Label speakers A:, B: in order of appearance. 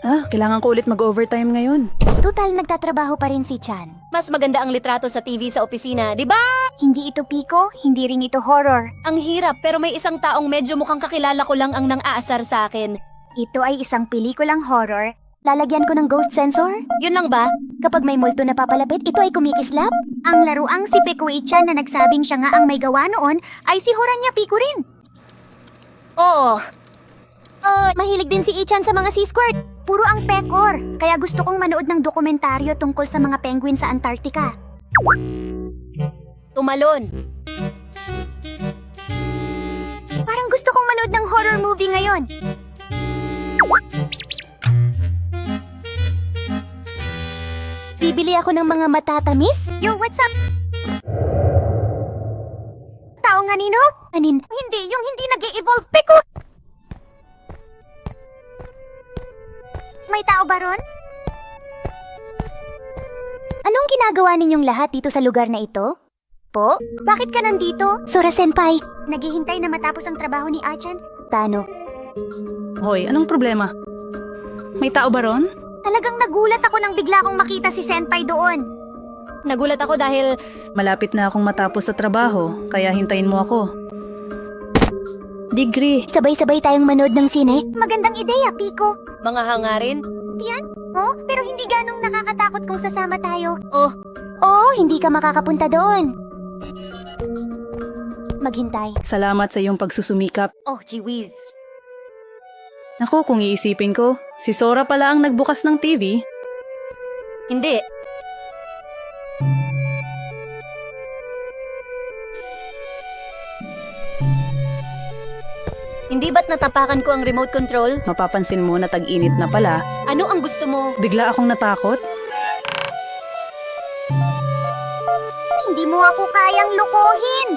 A: Kailangan ko ulit mag-overtime ngayon.
B: Tutal, nagtatrabaho pa rin si Chan.
C: Mas maganda ang litrato sa TV sa opisina, di ba?
B: Hindi ito Pico, hindi rin ito horror.
C: Ang hirap, pero may isang taong medyo mukhang kakilala ko lang ang nang-aasar sa akin.
B: Ito ay isang pelikulang horror. Lalagyan ko ng ghost sensor?
C: Yun lang ba?
B: Kapag may multo na papalapit, ito ay kumikislap? Ang laruang si Pekuichan na nagsabing siya nga ang may gawa noon ay si Horanya Pico rin.
C: Oo.
B: Mahilig din si Ichan sa mga sea squirt. Puro ang pekor. Kaya gusto kong manood ng dokumentaryo tungkol sa mga penguin sa Antarctica.
C: Tumalon.
B: Parang gusto kong manood ng horror movie ngayon. Bibili ako ng mga matatamis? Yo, what's up? Tao nga nino? Anin? Hindi, yung hindi nag-e-evolve, Peko! May tao ba ron? Anong ginagawa ninyong lahat dito sa lugar na ito? Po? Bakit ka nandito? Sora-senpai, naghihintay na matapos ang trabaho ni Achan. Tano.
A: Hoy, anong problema? May tao ba ron?
B: Talagang nagulat ako nang bigla kong makita si Senpai doon.
C: Nagulat ako dahil
A: Malapit na akong matapos sa trabaho, kaya hintayin mo ako. Degree.
B: Sabay-sabay tayong manood ng sine. Magandang ideya, Pico.
C: mga hangarin.
B: Tiyan? Oh, pero hindi ganong nakakatakot kung sasama tayo.
C: Oh,
B: Oo, hindi ka makakapunta doon. Maghintay.
A: Salamat sa iyong pagsusumikap.
C: oh, Jiwiz.
A: Naku, kung iisipin ko, si Sora pala ang nagbukas ng TV.
C: Hindi. Hindi ba't natapakan ko ang remote control?
A: Mapapansin mo na tag-init na pala.
C: Ano ang gusto mo?
A: Bigla akong natakot.
B: Hindi mo ako kayang lokohin.